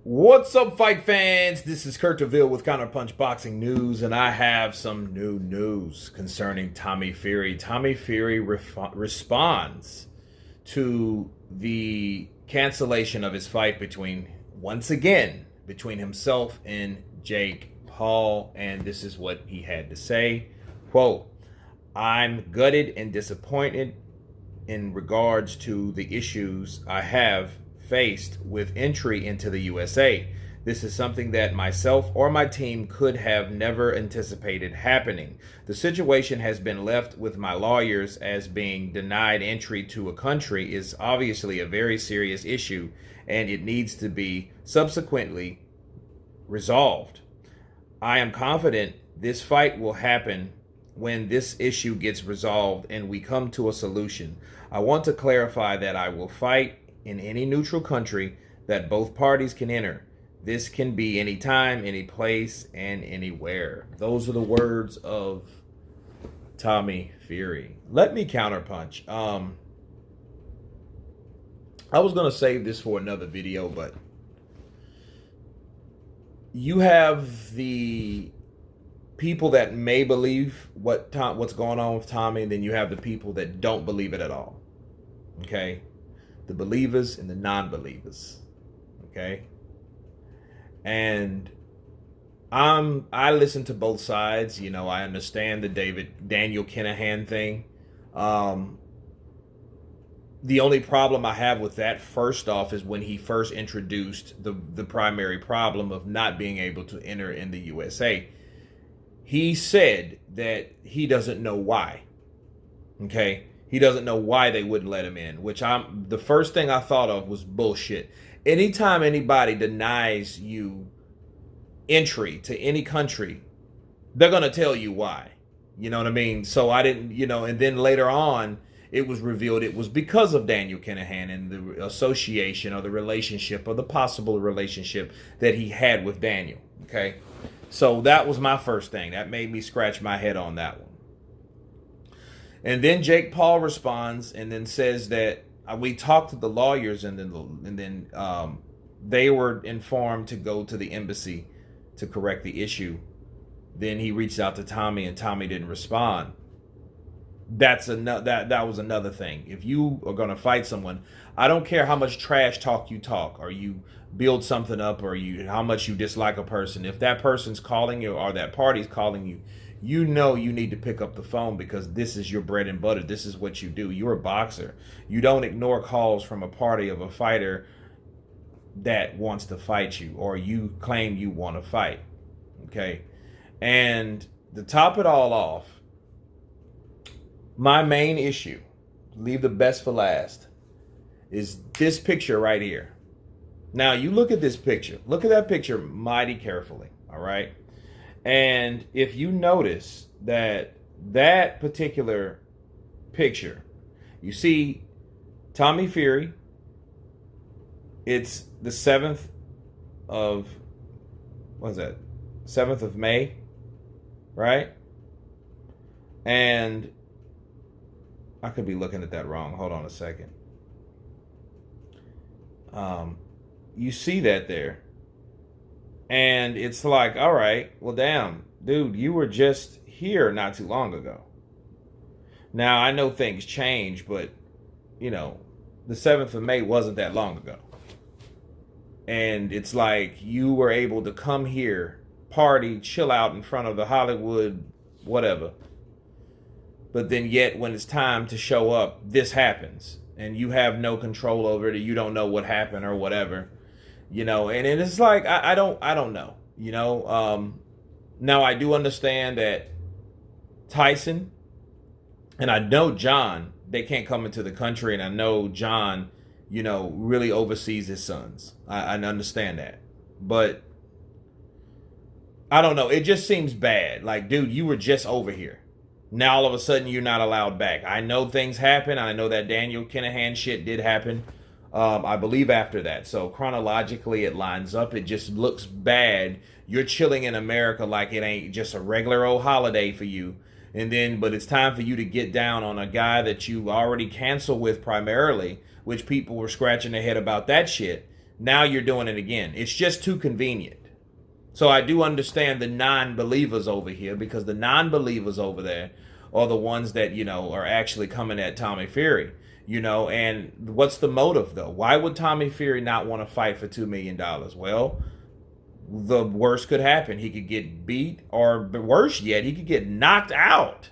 What's up, fight fans? This is Kurt DeVille with Counterpunch Boxing News, and I have some new news concerning Tommy Fury. Tommy Fury responds to the cancellation of his fight once again, between himself and Jake Paul, and this is what he had to say. Quote, "I'm gutted and disappointed in regards to the issues I have faced with entry into the USA. This is something that myself or my team could have never anticipated happening. The situation has been left with my lawyers as being denied entry to a country is obviously a very serious issue, and it needs to be subsequently resolved. I am confident this fight will happen when this issue gets resolved and we come to a solution. I want to clarify that I will fight in any neutral country that both parties can enter. This can be anytime, any place, and anywhere." Those are the words of Tommy Fury. Let me counterpunch. I was going to save this for another video, but you have the people that may believe what's going on with Tommy, and then you have the people that don't believe it at all. Okay? The believers and the non-believers. Okay? And I listen to both sides. You know, I understand the Daniel Kinahan thing. The only problem I have with that, first off, is when he first introduced the primary problem of not being able to enter in the USA. He said that he doesn't know why. Okay? He doesn't know why they wouldn't let him in, which the first thing I thought of was bullshit. Anytime anybody denies you entry to any country, they're going to tell you why. You know what I mean? So I didn't, and then later on, it was revealed it was because of Daniel Kinahan and the association or the relationship or the possible relationship that he had with Daniel. Okay? So that was my first thing. That made me scratch my head on that one. And then Jake Paul responds and then says that we talked to the lawyers and then they were informed to go to the embassy to correct the issue. Then he reached out to Tommy and Tommy didn't respond. That was another thing. If you are going to fight someone, I don't care how much trash talk you talk or you build something up or how much you dislike a person. If that person's calling you or that party's calling you, you know you need to pick up the phone because this is your bread and butter. This is what you do. You're a boxer. You don't ignore calls from a party of a fighter that wants to fight you or you claim you want to fight. Okay? And to top it all off, my main issue, leave the best for last, is this picture right here. Now, you look at this picture. Look at that picture mighty carefully, all right? And if you notice that particular picture, you see Tommy Fury, it's the 7th of, what is that? 7th of May, right? And I could be looking at that wrong. Hold on a second. You see that there. And it's like, all right, well, damn, dude, you were just here not too long ago. Now, I know things change, but, the 7th of May wasn't that long ago. And it's like you were able to come here, party, chill out in front of the Hollywood, whatever. But then yet when it's time to show up, this happens. And you have no control over it. You don't know what happened or whatever. And it's like, I don't know, now I do understand that Tyson and I know John, they can't come into the country. And I know John, really oversees his sons. I understand that. But I don't know. It just seems bad. Like, dude, you were just over here. Now all of a sudden you're not allowed back. I know things happen. I know that Daniel Kinahan shit did happen. I believe after that. So chronologically it lines up. It just looks bad. You're chilling in America like it ain't just a regular old holiday for you. But it's time for you to get down on a guy that you already canceled with primarily, which people were scratching their head about that shit. Now you're doing it again. It's just too convenient. So I do understand the non-believers over here, because the non-believers over there are the ones that, are actually coming at Tommy Fury. And what's the motive, though? Why would Tommy Fury not want to fight for $2 million? Well, the worst could happen. He could get beat, or worse yet, he could get knocked out.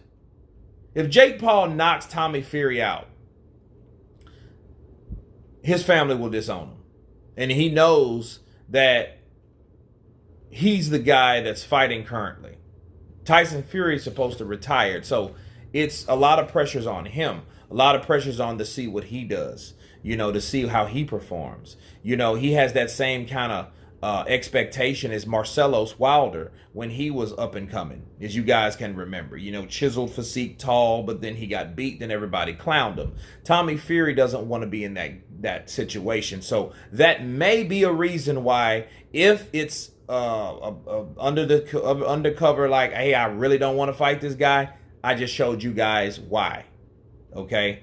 If Jake Paul knocks Tommy Fury out, his family will disown him. And he knows that he's the guy that's fighting currently. Tyson Fury is supposed to retire. So it's a lot of pressures on him. A lot of pressures on to see what he does, to see how he performs. He has that same kind of expectation as Marcellus Wilder when he was up and coming, as you guys can remember. Chiseled physique, tall, but then he got beat, then everybody clowned him. Tommy Fury doesn't want to be in that situation. So that may be a reason why, if it's undercover, like, hey, I really don't want to fight this guy, I just showed you guys why. Okay?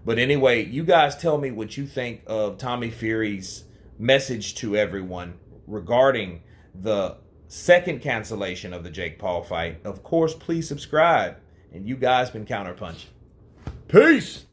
But anyway, you guys tell me what you think of Tommy Fury's message to everyone regarding the second cancellation of the Jake Paul fight. Of course, please subscribe. And you guys been Counterpunching. Peace!